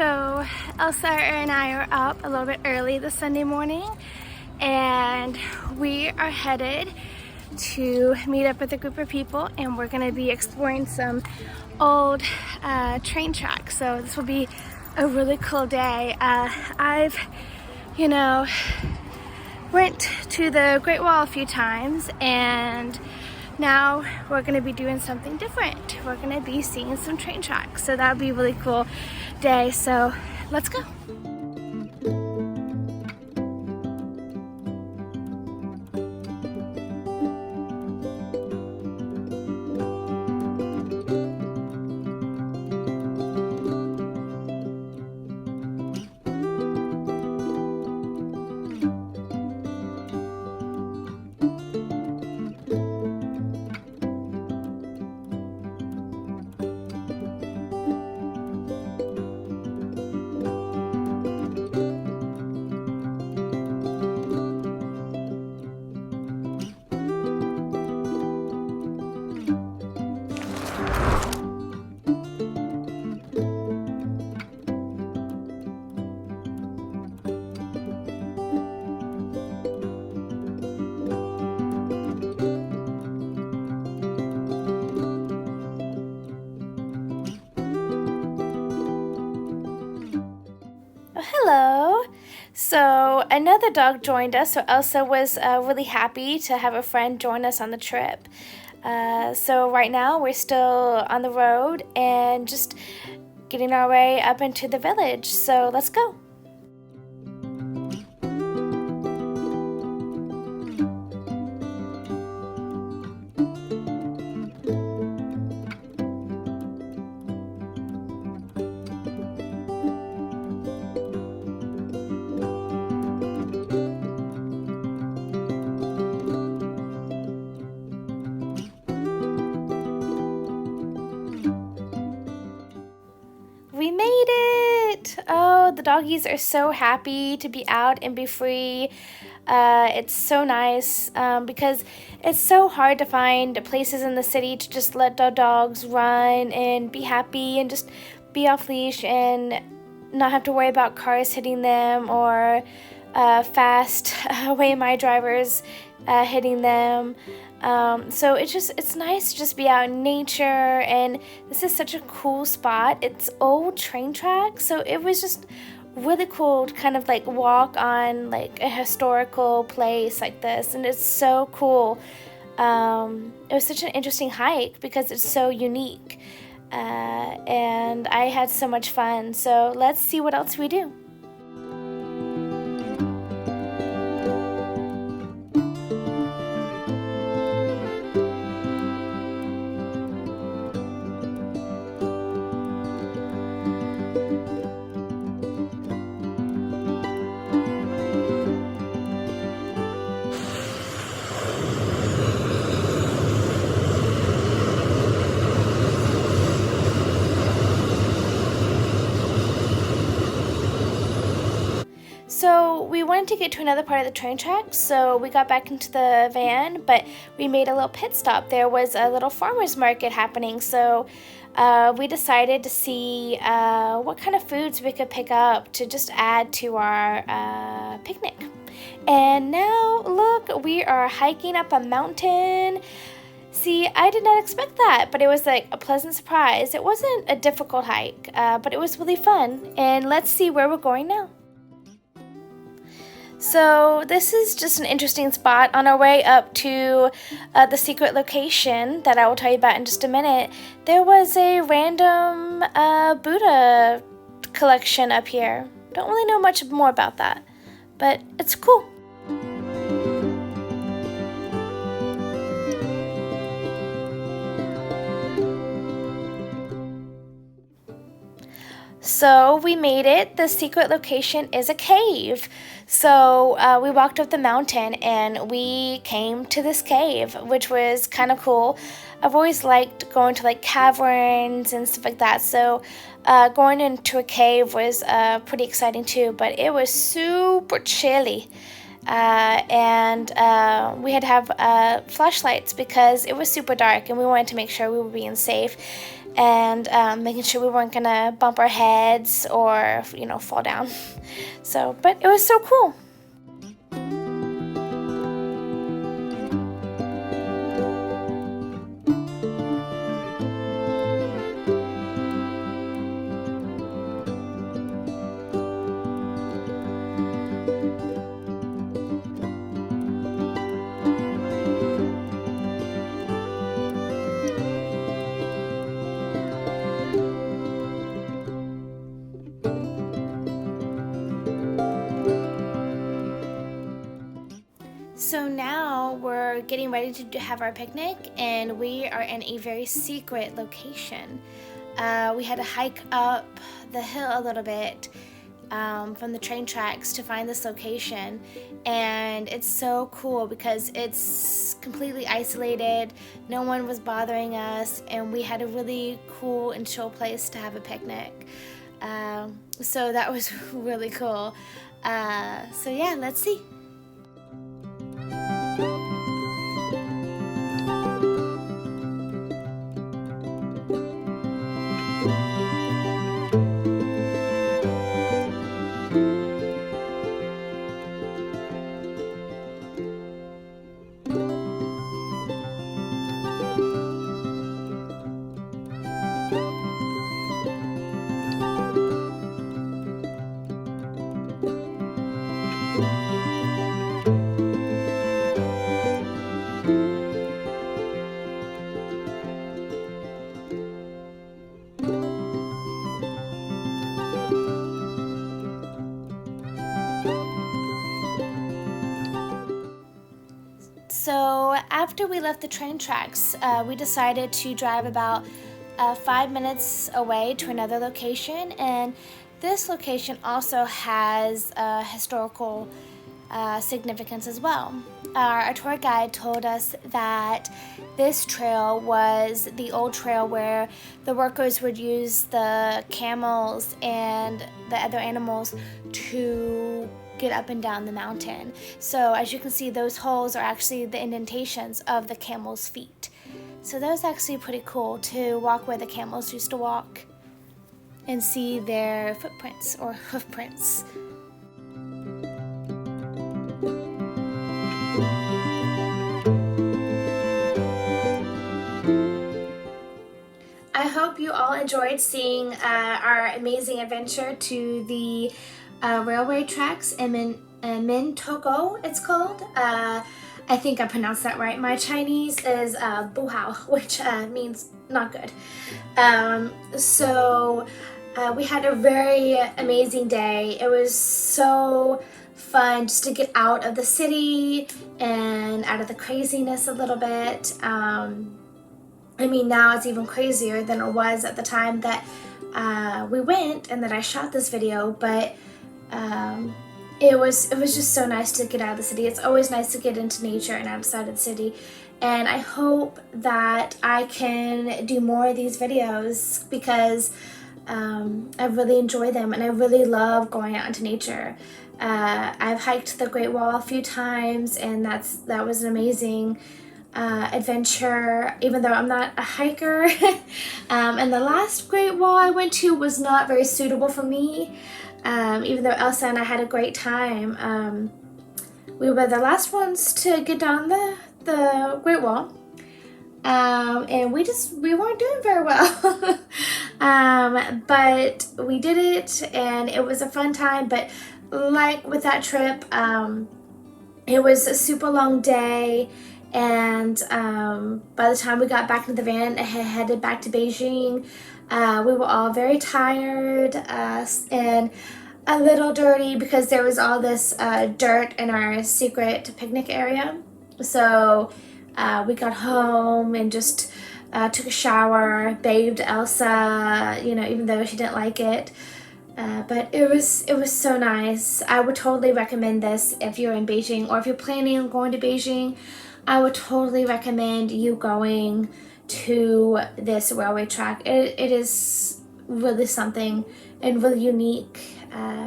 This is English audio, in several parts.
So Elsa and I are up a little bit early this Sunday morning, and we are headed to meet up with a group of people, and we're going to be exploring some old train tracks. So this will be a really cool day. I've went to the Great Wall a few times, and now we're going to be doing something different. We're going to be seeing some train tracks, so that'll be a really cool day. So let's go. Hello. So another dog joined us, so Elsa was really happy to have a friend join us on the trip. So right now we're still on the road and just getting our way up into the village. So let's go. We made it! Oh, the doggies are so happy to be out and be free. It's so nice because it's so hard to find places in the city to just let the dogs run and be happy and just be off leash and not have to worry about cars hitting them or fast way drivers hitting them. So it's nice to just be out in nature, and this is such a cool spot. It's old train tracks, so it was just really cool to kind of like walk on like a historical place like this, and it's so cool. It was such an interesting hike because it's so unique, and I had so much fun. So let's see what else we do. So we wanted to get to another part of the train tracks, so we got back into the van, but we made a little pit stop. There was a little farmer's market happening, so we decided to see what kind of foods we could pick up to just add to our picnic. And now, look, we are hiking up a mountain. See, I did not expect that, but it was like a pleasant surprise. It wasn't a difficult hike, but it was really fun. And let's see where we're going now. So this is just an interesting spot. On our way up to the secret location that I will tell you about in just a minute, there was a random Buddha collection up here. Don't really know much more about that, but it's cool. So we made it. The secret location is a cave. So we walked up the mountain and we came to this cave, which was kind of cool. I've always liked going to like caverns and stuff like that. So going into a cave was pretty exciting too, but it was super chilly. and we had to have flashlights because it was super dark and we wanted to make sure we were being safe and making sure we weren't gonna bump our heads or fall down. So, but it was so cool. So now we're getting ready to have our picnic, and we are in a very secret location. We had to hike up the hill a little bit from the train tracks to find this location, and it's so cool because it's completely isolated. No one was bothering us, and we had a really cool and chill place to have a picnic. So that was really cool. So yeah, let's see. So after we left the train tracks, we decided to drive about 5 minutes away to another location, and this location also has historical significance as well. Our tour guide told us that this trail was the old trail where the workers would use the camels and the other animals to get up and down the mountain. So as you can see, those holes are actually the indentations of the camels' feet. So that was actually pretty cool to walk where the camels used to walk and see their footprints or hoof prints. I hope you all enjoyed seeing our amazing adventure to the railway tracks in Mentougou, it's called. I think I pronounced that right. My Chinese is buhao, which means not good. So we had a very amazing day. It was so fun just to get out of the city and out of the craziness a little bit. I mean, now it's even crazier than it was at the time that we went and that I shot this video, but it was just so nice to get out of the city. It's always nice to get into nature and outside of the city, and I hope that I can do more of these videos because I really enjoy them and I really love going out into nature. I've hiked the Great Wall a few times, and that was an amazing adventure, even though I'm not a hiker. And the last Great Wall I went to was not very suitable for me, even though Elsa and I had a great time. We were the last ones to get down the Great Wall, and we weren't doing very well. But we did it, and it was a fun time. But like with that trip, it was a super long day. And by the time we got back into the van and headed back to Beijing, we were all very tired and a little dirty because there was all this dirt in our secret picnic area. So we got home and just took a shower, bathed Elsa, even though she didn't like it. But it was so nice. I would totally recommend this if you're in Beijing, or if you're planning on going to Beijing. I would totally recommend you going to this railway track. It is really something and really unique,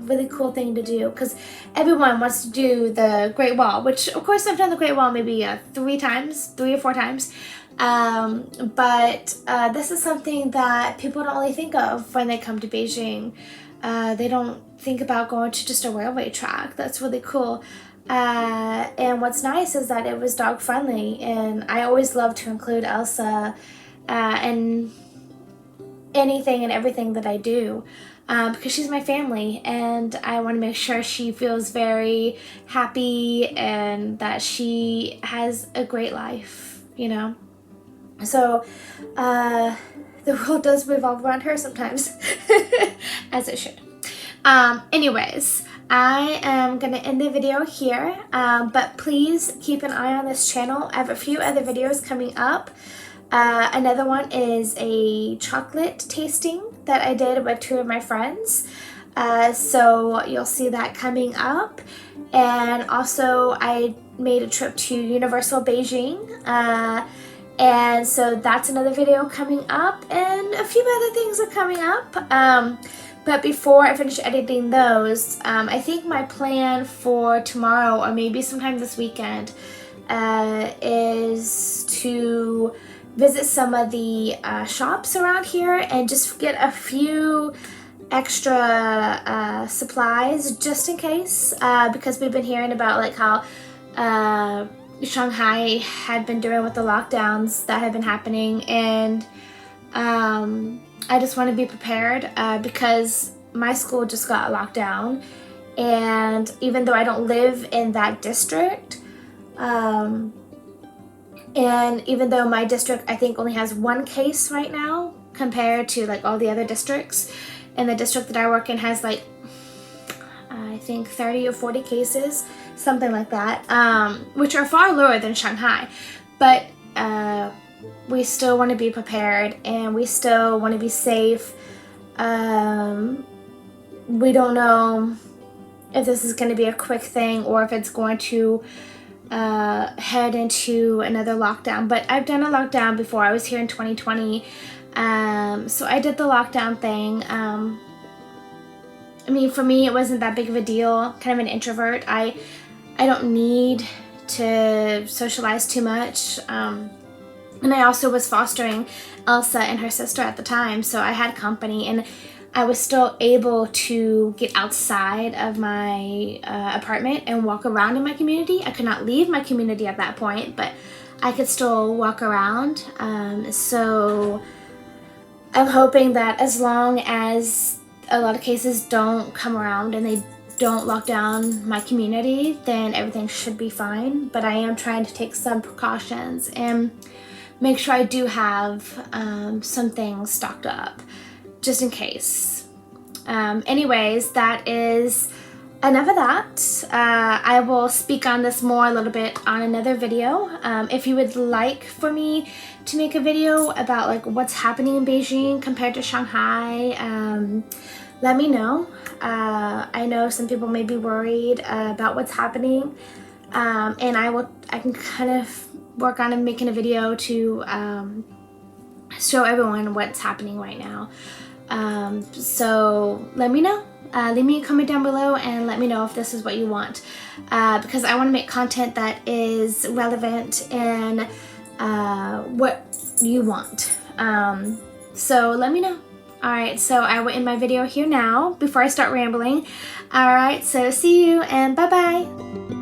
really cool thing to do, because everyone wants to do the Great Wall, which of course I've done the Great Wall maybe 3 or 4 times, but this is something that people don't really think of when they come to Beijing. They don't think about going to just a railway track. That's really cool. And what's nice is that it was dog friendly, and I always love to include Elsa in anything and everything that I do, because she's my family, and I want to make sure she feels very happy and that she has a great life, you know. So the world does revolve around her sometimes, as it should. Anyways, I am going to end the video here, but please keep an eye on this channel. I have a few other videos coming up. Another one is a chocolate tasting that I did with 2 of my friends. So you'll see that coming up. And also I made a trip to Universal Beijing. And so that's another video coming up, and a few other things are coming up. But before I finish editing those, I think my plan for tomorrow, or maybe sometime this weekend, is to visit some of the shops around here and just get a few extra supplies just in case, because we've been hearing about like how Shanghai had been doing with the lockdowns that have been happening, and I just want to be prepared, because my school just got locked down, and even though I don't live in that district, and even though my district I think only has 1 case right now compared to like all the other districts, and the district that I work in has like I think 30 or 40 cases, something like that, which are far lower than Shanghai, but we still want to be prepared, and we still want to be safe. We don't know if this is going to be a quick thing or if it's going to head into another lockdown, but I've done a lockdown before. I was here in 2020, so I did the lockdown thing. I mean, for me, it wasn't that big of a deal. Kind of an introvert. I don't need to socialize too much. And I also was fostering Elsa and her sister at the time, so I had company, and I was still able to get outside of my apartment and walk around in my community. I could not leave my community at that point, but I could still walk around. So I'm hoping that as long as a lot of cases don't come around and they don't lock down my community, then everything should be fine. But I am trying to take some precautions and make sure I do have some things stocked up just in case. Anyways, that is enough of that. I will speak on this more a little bit on another video. If you would like for me to make a video about like what's happening in Beijing compared to Shanghai, let me know. I know some people may be worried about what's happening, and I can kind of work on making a video to show everyone what's happening right now. So let me know. Leave me a comment down below and let me know if this is what you want, because I want to make content that is relevant and what you want. So let me know. Alright, so I will end my video here now before I start rambling. Alright, so see you and bye bye.